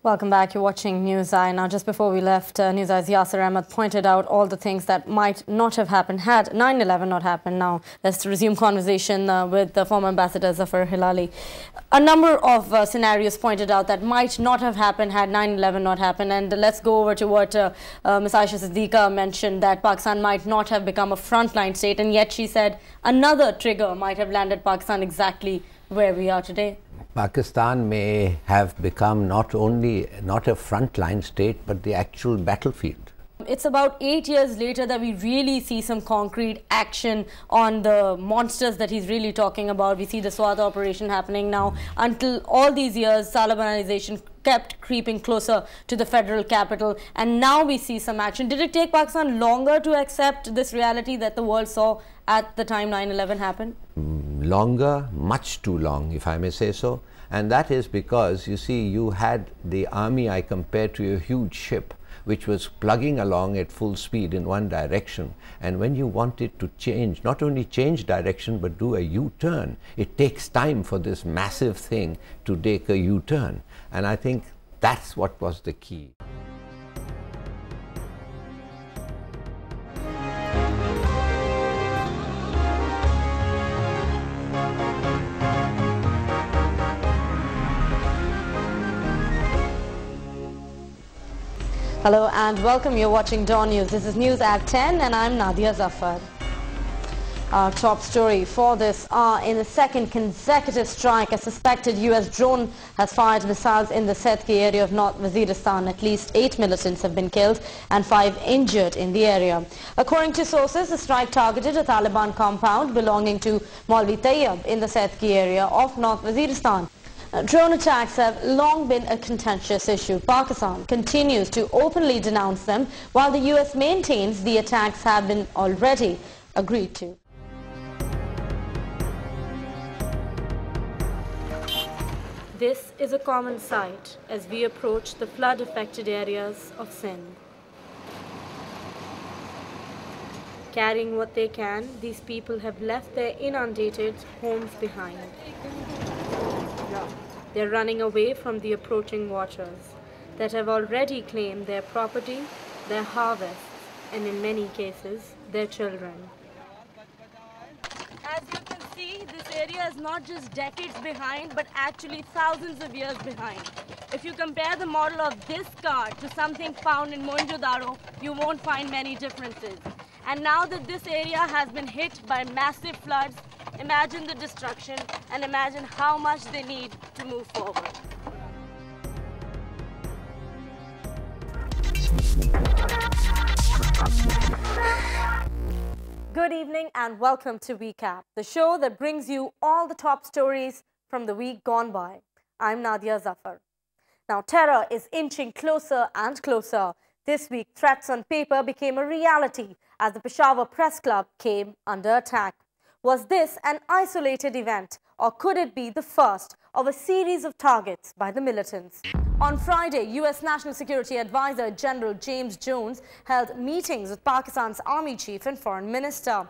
Welcome back. You're watching Newseye. Now, just before we left, Newseye's Yasir Ahmed pointed out all the things that might not have happened had 9/11 not happened. Now, let's resume conversation with the former ambassador Zafar Hilali. A number of scenarios pointed out that might not have happened had 9/11 not happened. And let's go over to what Ms. Aisha Siddiqa mentioned, that Pakistan might not have become a frontline state. And yet she said another trigger might have landed Pakistan exactly where we are today. Pakistan may have become not a frontline state, but the actual battlefield. It's about 8 years later that we really see some concrete action on the monsters that he's really talking about. We see the SWAT operation happening now. Until all these years, Talibanization kept creeping closer to the federal capital, and now we see some action. Did it take Pakistan longer to accept this reality that the world saw at the time 9/11 happened? Longer, much too long, if I may say so. And that is because, you see, you had the army I compared to a huge ship which was plugging along at full speed in one direction. And when you want it to change, not only change direction, but do a U-turn, it takes time for this massive thing to take a U-turn. And I think that's what was the key. Hello and welcome. You're watching Dawn News. This is News at 10 and I'm Nadia Zafar. Our top story for this in the second consecutive strike, a suspected US drone has fired missiles in the Setki area of North Waziristan. At least 8 militants have been killed and 5 injured in the area. According to sources, the strike targeted a Taliban compound belonging to Maulvi Tayyab in the Setki area of North Waziristan. Drone attacks have long been a contentious issue. Pakistan continues to openly denounce them, while the US maintains the attacks have been already agreed to. This is a common sight as we approach the flood-affected areas of Sindh. Carrying what they can, these people have left their inundated homes behind. They're running away from the approaching waters that have already claimed their property, their harvests, and in many cases, their children. As you can see, this area is not just decades behind, but actually thousands of years behind. If you compare the model of this car to something found in Mohenjo-daro, you won't find many differences. And now that this area has been hit by massive floods, imagine the destruction and imagine how much they need to move forward. Good evening and welcome to Recap, the show that brings you all the top stories from the week gone by. I'm Nadia Zafar. Now, terror is inching closer and closer. This week, threats on paper became a reality as the Peshawar Press Club came under attack. Was this an isolated event, or could it be the first of a series of targets by the militants? On Friday, US National Security Advisor General James Jones held meetings with Pakistan's Army Chief and Foreign Minister.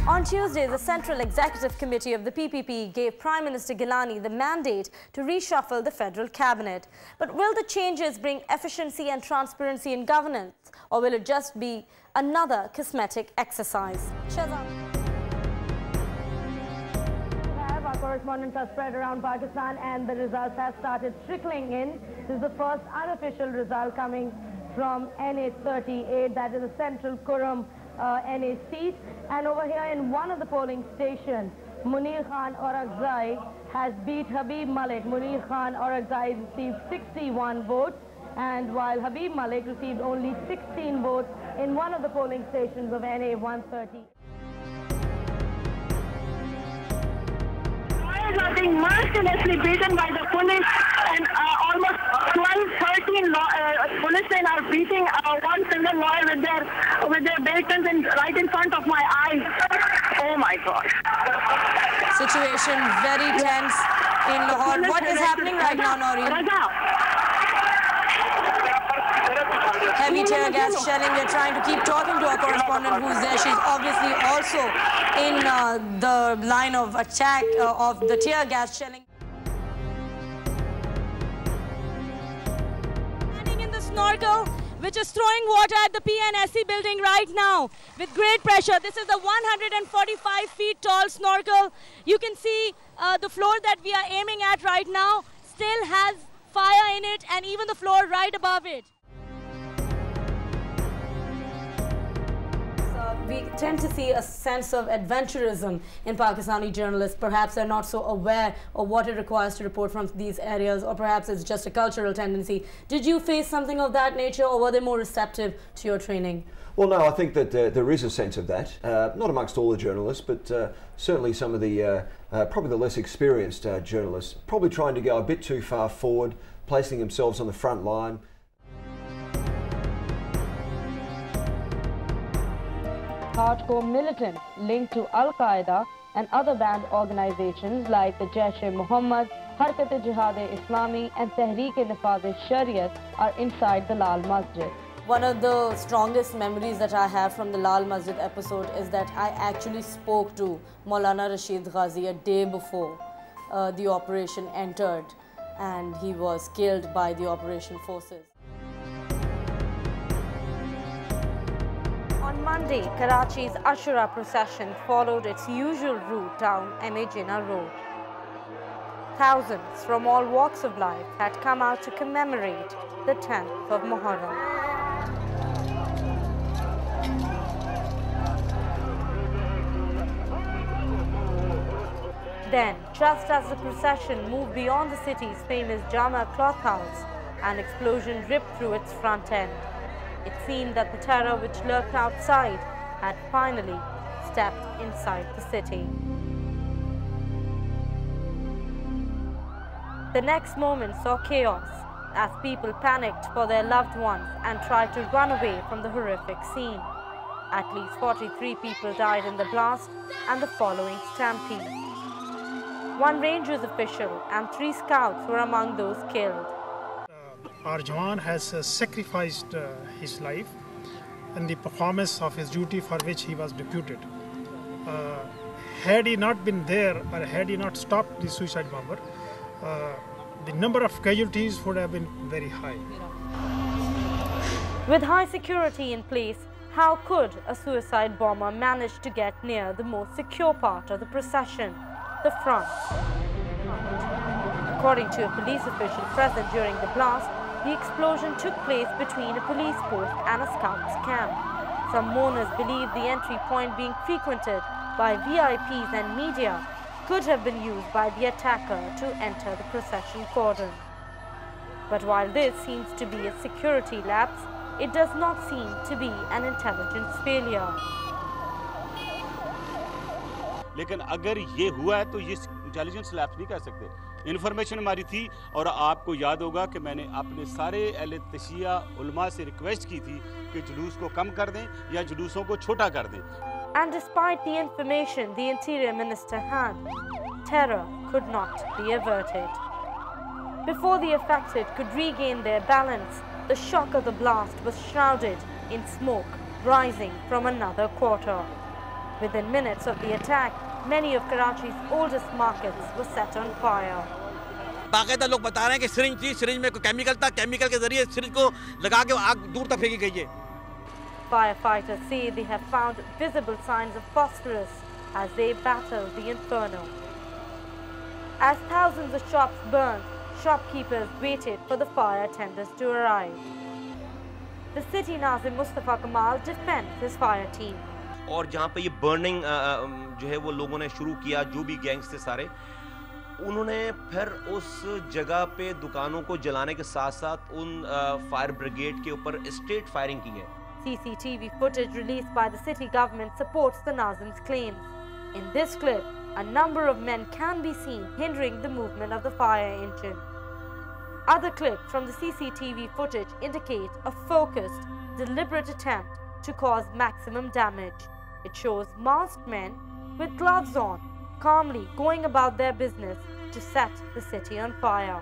On Tuesday, the Central Executive Committee of the PPP gave Prime Minister Gilani the mandate to reshuffle the federal cabinet. But will the changes bring efficiency and transparency in governance, or will it just be another cosmetic exercise? Shazam. Our correspondents are spread around Pakistan and the results have started trickling in. This is the first unofficial result coming from NA38, that is the Central Kurum NA seat. And over here in one of the polling stations, Munir Khan Orakzai has beat Habib Malik. Munir Khan Orakzai received 61 votes, and while Habib Malik received only 16 votes in one of the polling stations of NA 130. Are being mercilessly beaten by the police, and almost 12-13 policemen are beating one single lawyer with their batons right in front of my eyes. Oh my God! Situation very tense in Lahore. What is happening right now, Noreen? Heavy tear gas shelling. We're trying to keep talking to our correspondent who's there. She's obviously also in the line of attack of the tear gas shelling. snorkel which is throwing water at the PNSE building right now with great pressure. This is a 145 feet tall snorkel. You can see the floor that we are aiming at right now still has fire in it, and even the floor right above it. We tend to see a sense of adventurism in Pakistani journalists. Perhaps they're not so aware of what it requires to report from these areas, or perhaps it's just a cultural tendency. Did you face something of that nature, or were they more receptive to your training? Well, no, I think that there is a sense of that, not amongst all the journalists, but certainly some of the, probably the less experienced journalists, probably trying to go a bit too far forward, placing themselves on the front line. Hardcore militants linked to Al-Qaeda and other banned organizations like the Jaish-e-Mohammed, Harkat-e-Jihad-e-Islami and Tehreek-e-Nafaz-e-Shariat are inside the Lal Masjid. One of the strongest memories that I have from the Lal Masjid episode is that I actually spoke to Maulana Rashid Ghazi a day before the operation entered, and he was killed by the operation forces. On Monday, Karachi's Ashura procession followed its usual route down M.A. Jinnah Road. Thousands from all walks of life had come out to commemorate the 10th of Muharram. Then, just as the procession moved beyond the city's famous Jama cloth house, an explosion ripped through its front end. It seemed that the terror which lurked outside had finally stepped inside the city. The next moment saw chaos as people panicked for their loved ones and tried to run away from the horrific scene. At least 43 people died in the blast and the following stampede. One Rangers official and 3 scouts were among those killed. Our Jawan has sacrificed his life in the performance of his duty for which he was deputed. Had he not been there, or had he not stopped the suicide bomber, the number of casualties would have been very high. With high security in place, how could a suicide bomber manage to get near the most secure part of the procession, the front? According to a police official present during the blast, the explosion took place between a police post and a scouts camp. Some mourners believe the entry point being frequented by VIPs and media could have been used by the attacker to enter the procession cordon. But while this seems to be a security lapse, it does not seem to be an intelligence failure. लेकिन अगर ये हुआ है तो ये intelligence lapse नहीं कह सकते. इन्फॉर्मेशन हमारी थी, और आपको याद होगा कि मैंने अपने सारे अहले तशिया उलमा से रिक्वेस्ट की थी कि जुलूस को कम कर दें या जुलूसों को छोटा कर दें. And despite the information the Interior Minister had, terror could not be averted. Before the affected could regain their balance, the shock of the blast was shrouded in smoke rising from another quarter. Within minutes of the attack, many of Karachi's oldest markets were set on fire. बाकायदा लोग बता रहे हैं कि syringe थी, syringe में कोई chemical था, केमिकल के जरिए सिरिंज को लगा के आग दूर तक फेंकी गई है. Firefighters say they have found visible signs of phosphorus as they battle the inferno. As thousands of shops burned, shopkeepers waited for the fire tenders to arrive. The city Nazim Mustafa Kamal defends his fire team. और जहाँ पे ये burning जो है वो लोगों ने शुरू किया, जो भी गैंग्स थे सारे, उन्होंने फिर उस जगह पे दुकानों को जलाने के साथ साथ उन फायर ब्रिगेड के ऊपर स्ट्रेट फायरिंग की है. CCTV footage released by the city government supports the Nazim's claims. In this clip, a number of men can be seen hindering the movement of the fire engine. Other clips from the CCTV footage indicate a focused, deliberate attempt to cause maximum damage. It shows masked men with gloves on, calmly going about their business to set the city on fire.